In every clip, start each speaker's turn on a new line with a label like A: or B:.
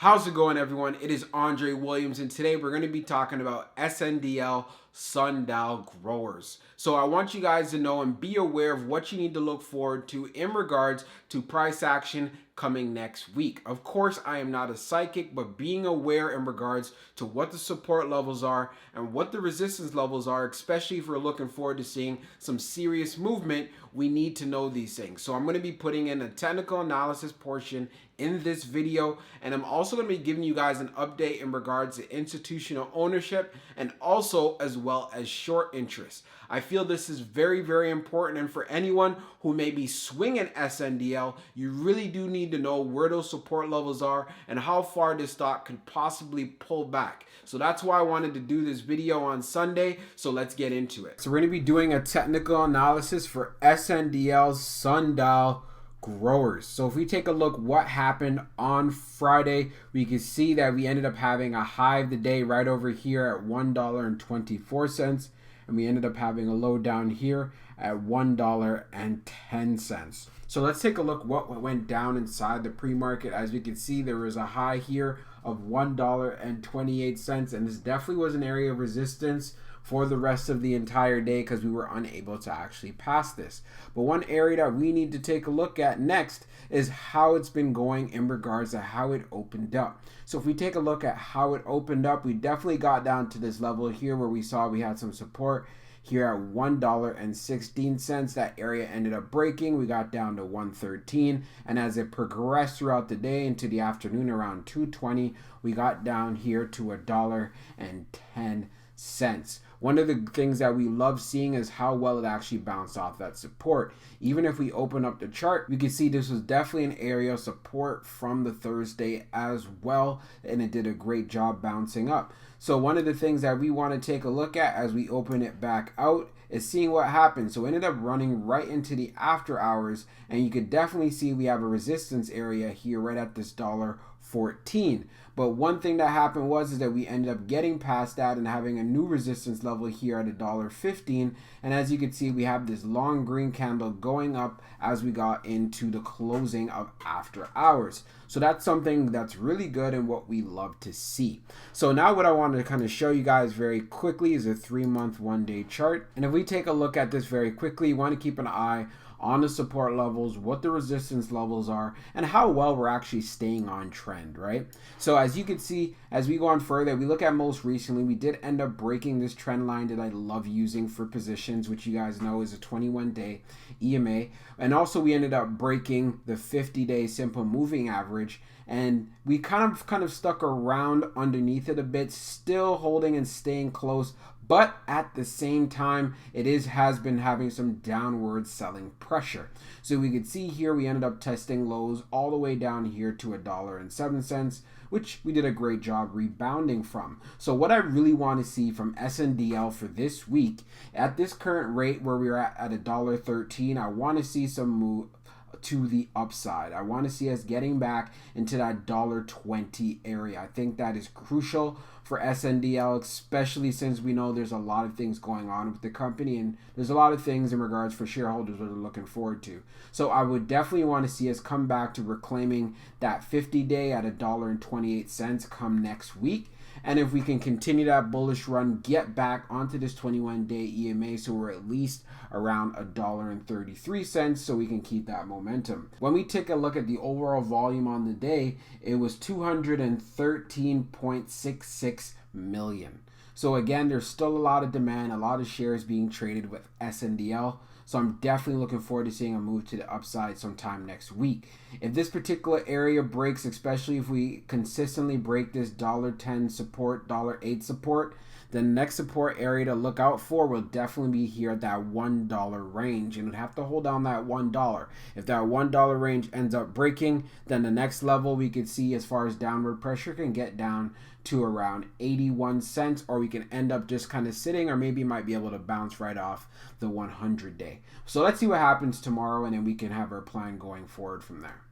A: How's it going, everyone? It is Andre Williams, and today we're going to be talking about SNDL Sundial Growers. So I want you guys to know and be aware of what you need to look forward to in regards to price action coming next week. Of course, I am not a psychic, but being aware in regards to what the support levels are and what the resistance levels are, especially if we're looking forward to seeing some serious movement, we need to know these things. So I'm going to be putting in a technical analysis portion in this video, and I'm also going to be giving you guys an update in regards to institutional ownership and also as well as short interest. I feel this is very, very important, and for anyone who may be swinging SNDL, you really do need to know where those support levels are and how far this stock could possibly pull back. So that's why I wanted to do this video on Sunday, so let's get into it. So we're going to be doing a technical analysis for SNDL Sundial Growers. So if we take a look what happened on Friday, we can see that we ended up having a high of the day right over here at $1.24, and we ended up having a low down here at $1.10. So let's take a look what went down inside the pre-market. As we can see, there was a high here of $1.28, and this definitely was an area of resistance for the rest of the entire day because we were unable to actually pass this. But one area that we need to take a look at next is how it's been going in regards to how it opened up. So if we take a look at how it opened up, we definitely got down to this level here where we saw we had some support here at $1.16. That area ended up breaking. We got down to $1.13, and as it progressed throughout the day into the afternoon around $2.20, we got down here to $1.10. One of the things that we love seeing is how well it actually bounced off that support. Even if we open up the chart, we can see this was definitely an area of support from the Thursday as well, and it did a great job bouncing up. So one of the things that we want to take a look at as we open it back out is seeing what happened. So it ended up running right into the after hours, and you could definitely see we have a resistance area here right at this $1.14. But one thing that happened is that we ended up getting past that and having a new resistance level here at $1.15. And as you can see, we have this long green candle going up as we got into the closing of after hours. So that's something that's really good and what we love to see. So now what I wanted to kind of show you guys very quickly is a 3-month, 1-day chart. And if we take a look at this very quickly, you want to keep an eye on the support levels, what the resistance levels are, and how well we're actually staying on trend, right? So as you can see, as we go on further, we look at most recently, we did end up breaking this trend line that I love using for positions, which you guys know is a 21-day EMA. And also we ended up breaking the 50-day simple moving average, and we kind of stuck around underneath it a bit, still holding and staying close, but at the same time, it has been having some downward selling pressure. So we could see here we ended up testing lows all the way down here to $1.07, which we did a great job rebounding from. So what I really want to see from SNDL for this week, at this current rate where we're at $1.13, I want to see some move to the upside. I want to see us getting back into that $1.20 area. I think that is crucial for SNDL, especially since we know there's a lot of things going on with the company and there's a lot of things in regards for shareholders that are looking forward to. So I would definitely want to see us come back to reclaiming that 50-day at $1.28 come next week. And if we can continue that bullish run, get back onto this 21-day EMA, so we're at least around $1.33, so we can keep that momentum. When we take a look at the overall volume on the day, it was 213.66 million. So again, there's still a lot of demand, a lot of shares being traded with SNDL. So I'm definitely looking forward to seeing a move to the upside sometime next week. If this particular area breaks, especially if we consistently break this $1.10 support, $1.08 support, the next support area to look out for will definitely be here at that $1 range, and we'd have to hold down that $1. If that $1 range ends up breaking, then the next level we could see as far as downward pressure can get down to around 81 cents, or we can end up just kind of sitting, or maybe might be able to bounce right off the 100-day. So let's see what happens tomorrow, and then we can have our plan going forward from there.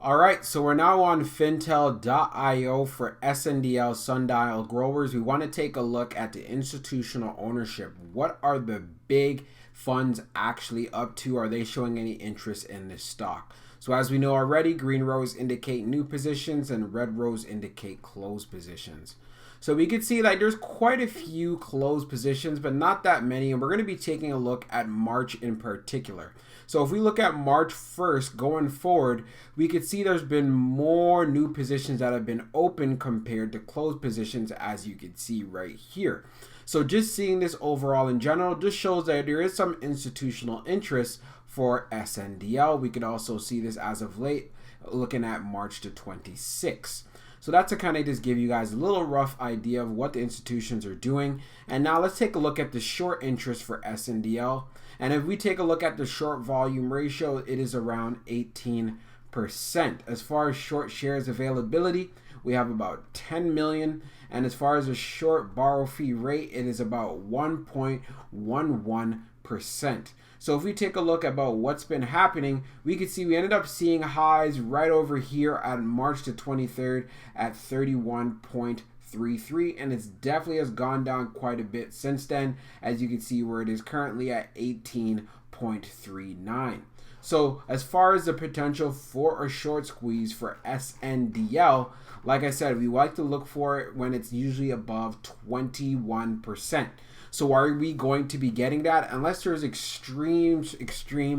A: All right, so we're now on fintel.io for SNDL Sundial Growers. We want to take a look at the institutional ownership. What are the big funds actually up to? Are they showing any interest in this stock? So as we know already, green rows indicate new positions and red rows indicate closed positions. So we can see that there's quite a few closed positions, but not that many. And we're going to be taking a look at March in particular. So if we look at March 1st going forward, we could see there's been more new positions that have been open compared to closed positions, as you can see right here. So just seeing this overall in general just shows that there is some institutional interest for SNDL. We could also see this as of late, looking at March the 26th. So that's to kind of just give you guys a little rough idea of what the institutions are doing. And now let's take a look at the short interest for SNDL. And if we take a look at the short volume ratio, it is around 18%. As far as short shares availability, we have about 10 million. And as far as the short borrow fee rate, it is about 1.11%. So if we take a look about what's been happening, we can see we ended up seeing highs right over here at March the 23rd at 31.33, and it's definitely has gone down quite a bit since then, as you can see where it is currently at 18.39. So as far as the potential for a short squeeze for SNDL, like I said, we like to look for it when it's usually above 21%. So are we going to be getting that? Unless there's extreme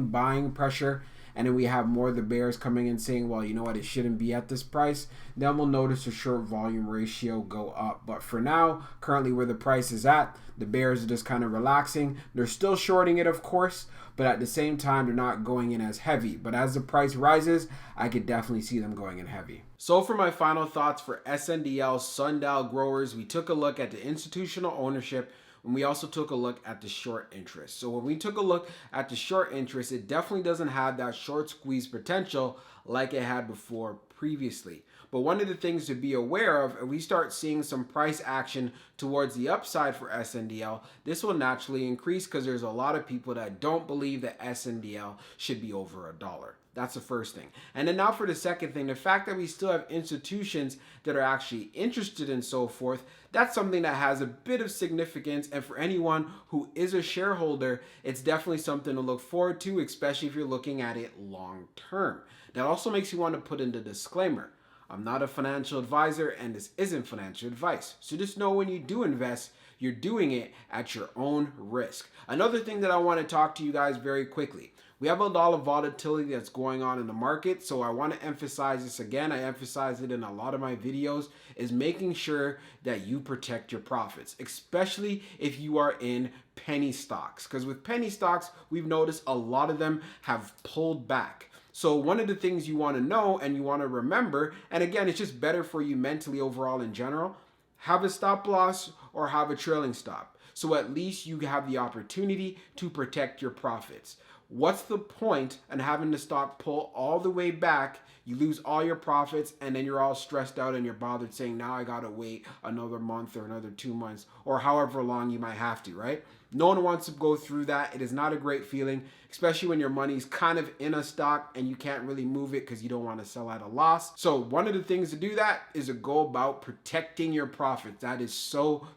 A: buying pressure, and then we have more of the bears coming in saying, well, you know what, it shouldn't be at this price, then we'll notice the short volume ratio go up. But for now, currently where the price is at, the bears are just kind of relaxing. They're still shorting it, of course, but at the same time, they're not going in as heavy. But as the price rises, I could definitely see them going in heavy. So for my final thoughts for SNDL Sundial Growers, we took a look at the institutional ownership, and we also took a look at the short interest. So when we took a look at the short interest, it definitely doesn't have that short squeeze potential like it had before previously. But one of the things to be aware of, if we start seeing some price action towards the upside for SNDL, this will naturally increase because there's a lot of people that don't believe that SNDL should be over $1. That's the first thing. And then now for the second thing, the fact that we still have institutions that are actually interested and so forth, that's something that has a bit of significance. And for anyone who is a shareholder, it's definitely something to look forward to, especially if you're looking at it long term. That also makes you want to put in the disclaimer. I'm not a financial advisor, and this isn't financial advice. So just know when you do invest, you're doing it at your own risk. Another thing that I want to talk to you guys very quickly. We have a lot of volatility that's going on in the market, so I want to emphasize this again. I emphasize it in a lot of my videos, is making sure that you protect your profits, especially if you are in penny stocks. Because with penny stocks, we've noticed a lot of them have pulled back. So one of the things you want to know and you want to remember, and again, it's just better for you mentally overall in general, have a stop loss or have a trailing stop. So at least you have the opportunity to protect your profits. What's the point in having the stock pull all the way back, you lose all your profits, and then you're all stressed out and you're bothered saying, now I gotta wait another month or another 2 months or however long you might have to, right? No one wants to go through that. It is not a great feeling, especially when your money's kind of in a stock and you can't really move it because you don't want to sell at a loss. So one of the things to do that is to go about protecting your profits. That is so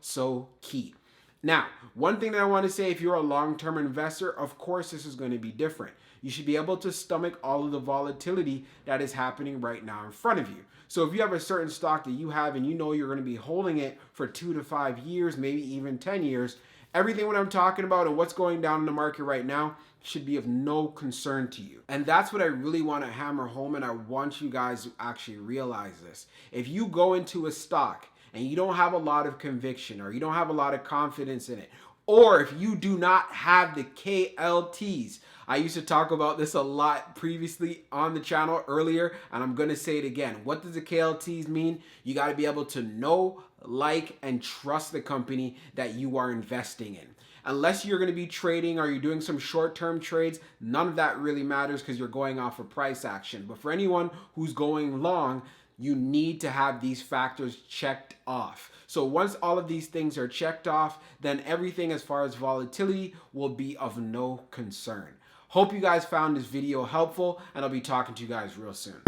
A: key. Now, one thing that I want to say, if you're a long-term investor, of course, this is going to be different. You should be able to stomach all of the volatility that is happening right now in front of you. So if you have a certain stock that you have and you know you're going to be holding it for 2 to 5 years, maybe even 10 years, everything what I'm talking about and what's going down in the market right now should be of no concern to you. And that's what I really want to hammer home, and I want you guys to actually realize this. If you go into a stock and you don't have a lot of conviction or you don't have a lot of confidence in it, or if you do not have the KLTs, I used to talk about this a lot previously on the channel earlier, and I'm going to say it again. What does the KLTs mean? You got to be able to know, like, and trust the company that you are investing in. Unless you're going to be trading or you're doing some short-term trades, none of that really matters because you're going off of price action. But for anyone who's going long, you need to have these factors checked off. So once all of these things are checked off, then everything as far as volatility will be of no concern. Hope you guys found this video helpful, and I'll be talking to you guys real soon.